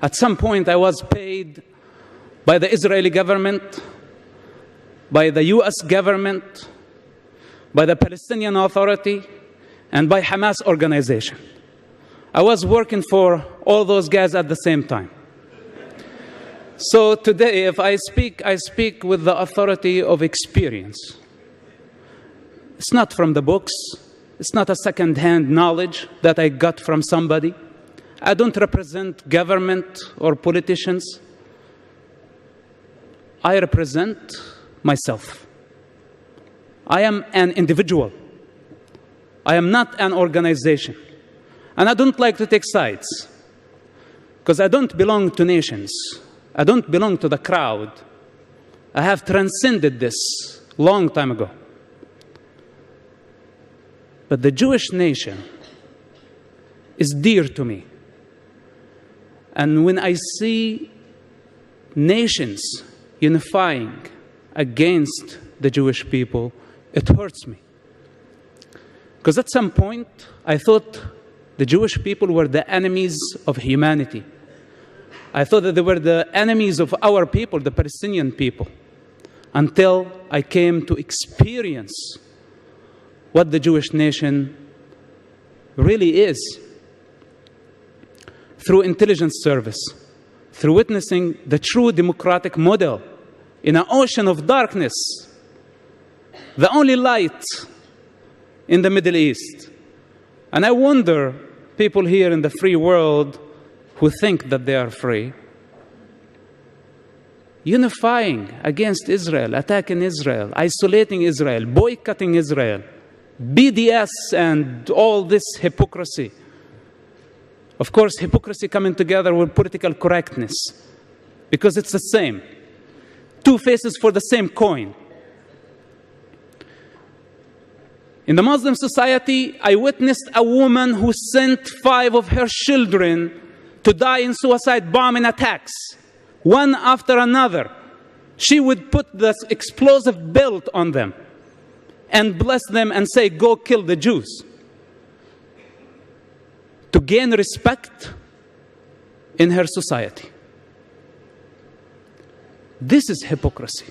At some point, I was paid by the Israeli government, by the US government, by the Palestinian Authority, and by Hamas organization. I was working for all those guys at the same time. So today, if I speak with the authority of experience. It's not from the books. It's not a second-hand knowledge that I got from somebody. I don't represent government or politicians. I represent myself. I am an individual. I am not an organization. And I don't like to take sides, because I don't belong to nations. I don't belong to the crowd. I have transcended this long time ago. But the Jewish nation is dear to me. And when I see nations unifying against the Jewish people, it hurts me. Because at some point, I thought the Jewish people were the enemies of humanity. I thought that they were the enemies of our people, the Palestinian people, until I came to experience what the Jewish nation really is. Through intelligence service, through witnessing the true democratic model in an ocean of darkness, the only light in the Middle East. And I wonder, people here in the free world who think that they are free, unifying against Israel, attacking Israel, isolating Israel, boycotting Israel, BDS and all this hypocrisy. Of course, hypocrisy coming together with political correctness, because it's the same. Two faces for the same coin. In the Muslim society, I witnessed a woman who sent 5 of her children to die in suicide bombing attacks, one after another. She would put this explosive belt on them and bless them and say, "Go kill the Jews," to gain respect in her society. This is hypocrisy.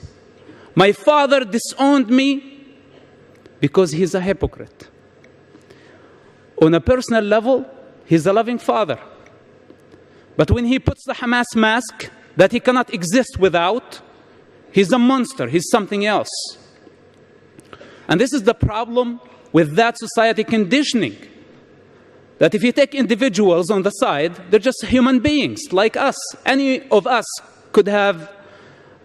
My father disowned me because he's a hypocrite. On a personal level, he's a loving father. But when he puts the Hamas mask that he cannot exist without, he's a monster, he's something else. And this is the problem with that society conditioning. That if you take individuals on the side, they're just human beings like us. Any of us could have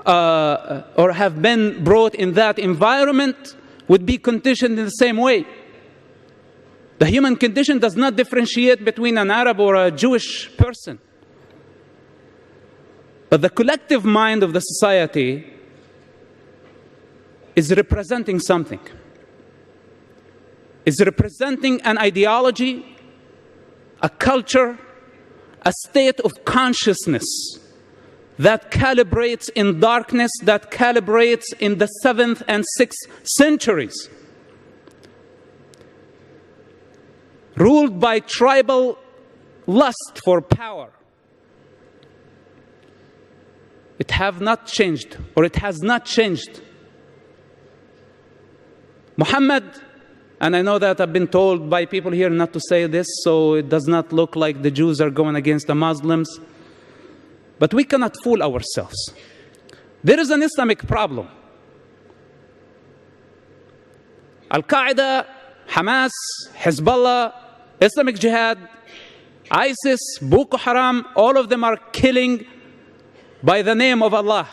or have been brought in that environment, would be conditioned in the same way. The human condition does not differentiate between an Arab or a Jewish person. But the collective mind of the society is representing something. Is representing an ideology, a culture, a state of consciousness that calibrates in darkness, that calibrates in the 7th and 6th centuries. Ruled by tribal lust for power. It have not changed, or it has not changed. Muhammad, and I know that I've been told by people here not to say this, so it does not look like the Jews are going against the Muslims. But we cannot fool ourselves. There is an Islamic problem. Al-Qaeda, Hamas, Hezbollah, Islamic Jihad, ISIS, Boko Haram, all of them are killing by the name of Allah.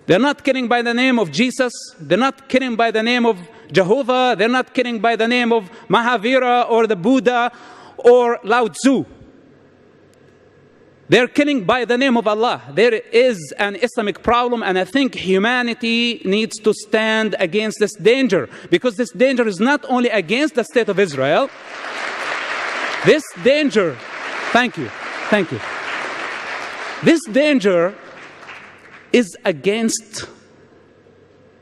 They're not killing by the name of Jesus. They're not killing by the name of Jehovah. They're not killing by the name of Mahavira or the Buddha or Lao Tzu. They're killing by the name of Allah. There is an Islamic problem, and I think humanity needs to stand against this danger, because this danger is not only against the state of Israel. This danger, thank you. This danger is against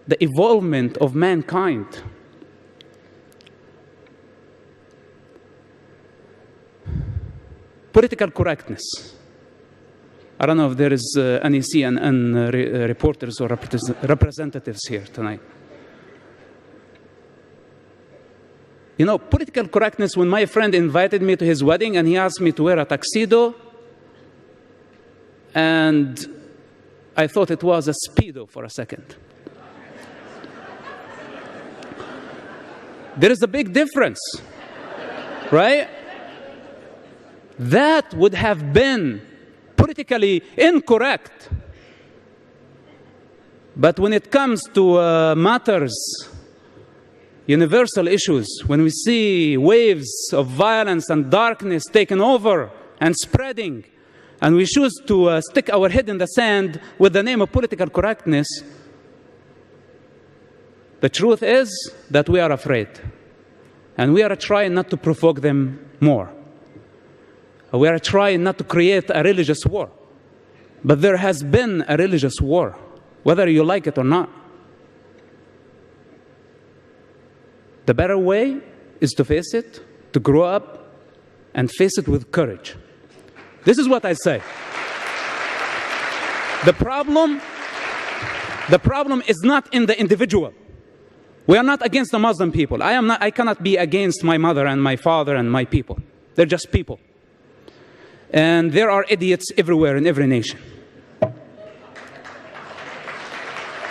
the evolvement of mankind. political correctness. I don't know if there is any CNN reporters or representatives here tonight. You know, political correctness, when my friend invited me to his wedding and he asked me to wear a tuxedo, and I thought it was a Speedo for a second. There is a big difference, right? That would have been politically incorrect. But when it comes to matters, universal issues, when we see waves of violence and darkness taking over and spreading, and we choose to stick our head in the sand with the name of political correctness, the truth is that we are afraid. And we are trying not to provoke them more. We are trying not to create a religious war. But there has been a religious war, whether you like it or not. The better way is to face it, to grow up, and face it with courage. This is what I say. The problem is not in the individual. We are not against the Muslim people. I cannot be against my mother and my father and my people. They're just people. And there are idiots everywhere in every nation.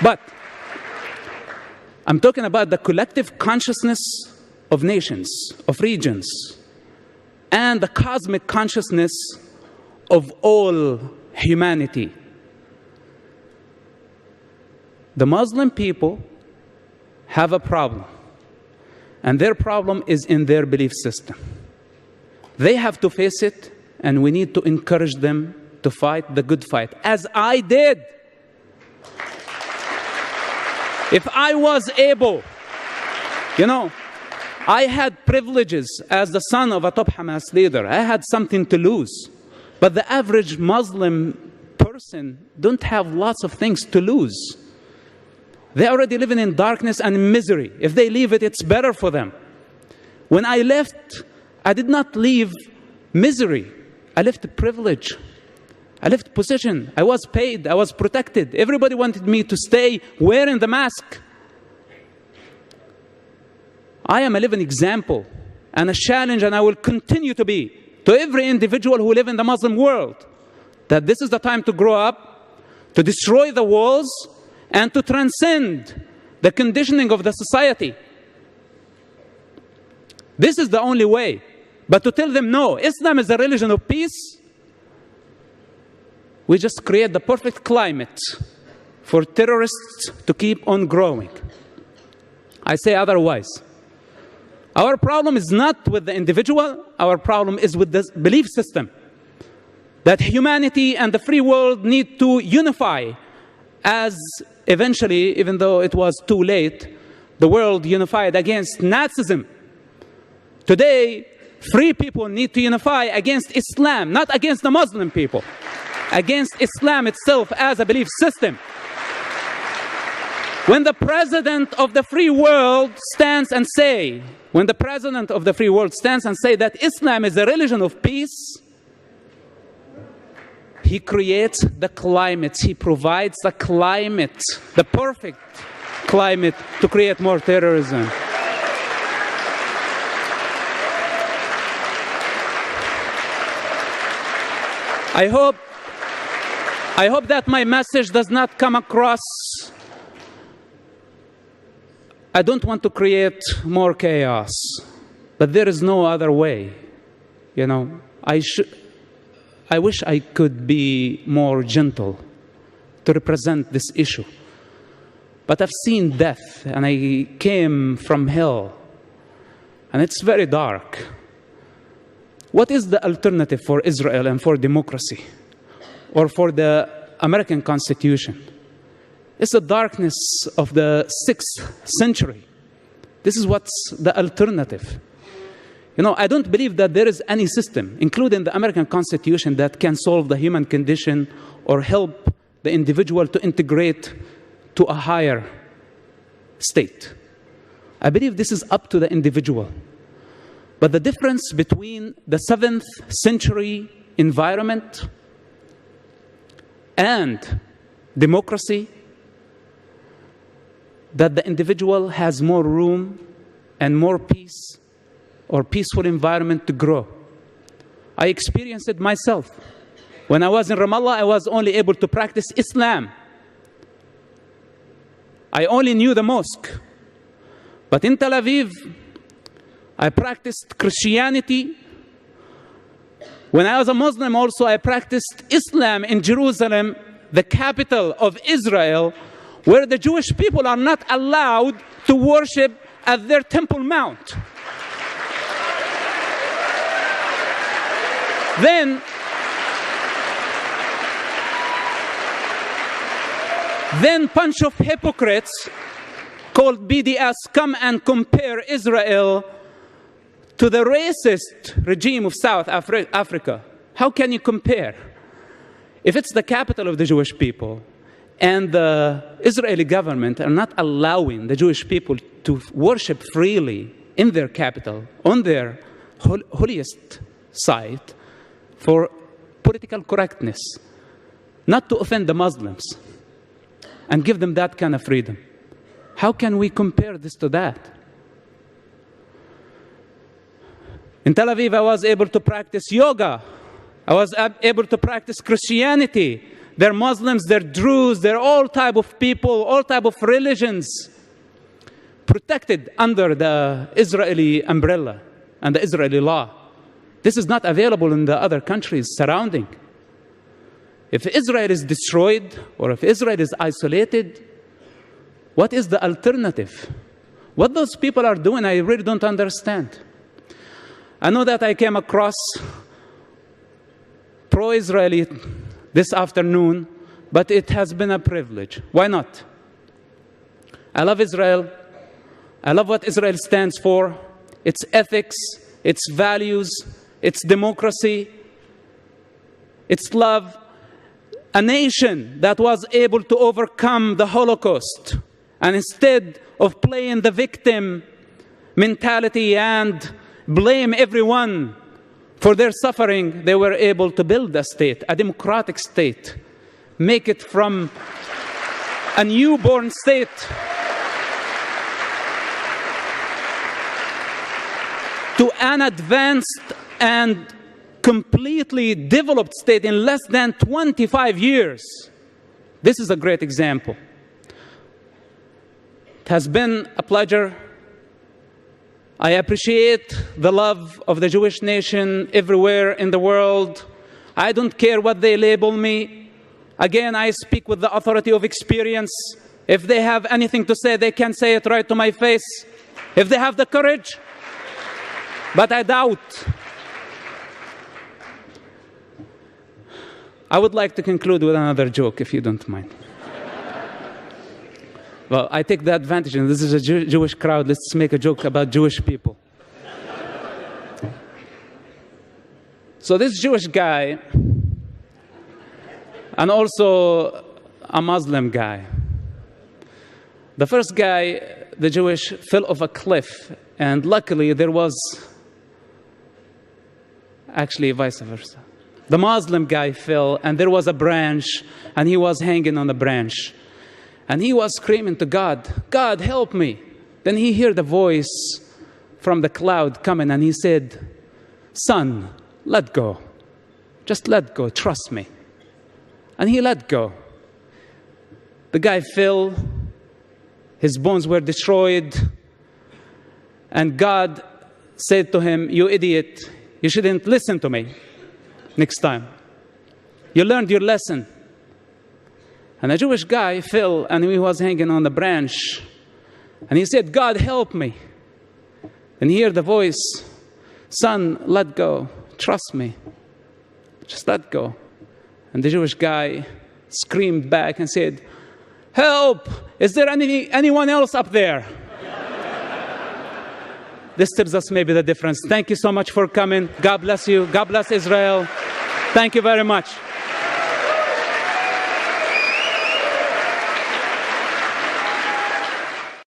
But I'm talking about the collective consciousness of nations, of regions, and the cosmic consciousness of all humanity. The Muslim people have a problem, and their problem is in their belief system. They have to face it, and we need to encourage them to fight the good fight, as I did. If I was able, you know, I had privileges as the son of a top Hamas leader. I had something to lose. But the average Muslim person don't have lots of things to lose. They're already living in darkness and misery. If they leave it, it's better for them. When I left, I did not leave misery. I left privilege. I left position. I was paid. I was protected. Everybody wanted me to stay wearing the mask. I am a living example and a challenge, and I will continue to be to every individual who live in the Muslim world, that this is the time to grow up, to destroy the walls, and to transcend the conditioning of the society. This is the only way. But to tell them, no, Islam is a religion of peace, we just create the perfect climate for terrorists to keep on growing. I say otherwise. Our problem is not with the individual, our problem is with the belief system. That humanity and the free world need to unify, as eventually, even though it was too late, the world unified against Nazism. Today, free people need to unify against Islam, not against the Muslim people, against Islam itself as a belief system. When the president of the free world stands and say, that Islam is a religion of peace, he creates the climate, he provides the climate, the perfect climate to create more terrorism. I hope that my message does not come across. I don't want to create more chaos, but there is no other way. You know, I wish I could be more gentle to represent this issue. But I've seen death, and I came from hell, and it's very dark. What is the alternative for Israel and for democracy, or for the American Constitution? It's the darkness of the 6th century. This is what's the alternative. You know, I don't believe that there is any system, including the American Constitution, that can solve the human condition or help the individual to integrate to a higher state. I believe this is up to the individual. But the difference between the 7th century environment and democracy, that the individual has more room and more peace or peaceful environment to grow. I experienced it myself. When I was in Ramallah, I was only able to practice Islam. I only knew the mosque. But in Tel Aviv, I practiced Christianity. When I was a Muslim also, I practiced Islam in Jerusalem, the capital of Israel, where the Jewish people are not allowed to worship at their Temple Mount. Then bunch of hypocrites called BDS come and compare Israel to the racist regime of South Africa. How can you compare? If it's the capital of the Jewish people and the Israeli government are not allowing the Jewish people to worship freely in their capital, on their holiest site, for political correctness, not to offend the Muslims, and give them that kind of freedom. How can we compare this to that? In Tel Aviv, I was able to practice yoga. I was able to practice Christianity. They're Muslims, they're Druze, they're all type of people, all type of religions, protected under the Israeli umbrella and the Israeli law. This is not available in the other countries surrounding. If Israel is destroyed, or if Israel is isolated, what is the alternative? What those people are doing, I really don't understand. I know that I came across pro-Israeli this afternoon, but it has been a privilege. Why not? I love Israel. I love what Israel stands for, its ethics, its values, its democracy, its love. A nation that was able to overcome the Holocaust, and instead of playing the victim mentality and blame everyone for their suffering, they were able to build a state, a democratic state, make it from a newborn state to an advanced and completely developed state in less than 25 years. This is a great example. It has been a pleasure. I appreciate the love of the Jewish nation everywhere in the world. I don't care what they label me. Again, I speak with the authority of experience. If they have anything to say, they can say it right to my face, if they have the courage. But I doubt. I would like to conclude with another joke, if you don't mind. Well, I take the advantage, and this is a Jewish crowd. Let's make a joke about Jewish people. So this Jewish guy, and also a Muslim guy. The first guy, the Jewish, fell off a cliff, and luckily there was actually vice versa. The Muslim guy fell, and there was a branch, and he was hanging on the branch. And he was screaming to God, God, help me. Then he heard a voice from the cloud coming, and he said, son, let go. Just let go, trust me. And he let go. The guy fell, his bones were destroyed, and God said to him, you idiot, you shouldn't listen to me next time. You learned your lesson. And a Jewish guy fell, and he was hanging on the branch. And he said, God, help me. And he heard the voice, son, let go. Trust me. Just let go. And the Jewish guy screamed back and said, help! Is there anyone else up there? This tells us maybe the difference. Thank you so much for coming. God bless you. God bless Israel. Thank you very much.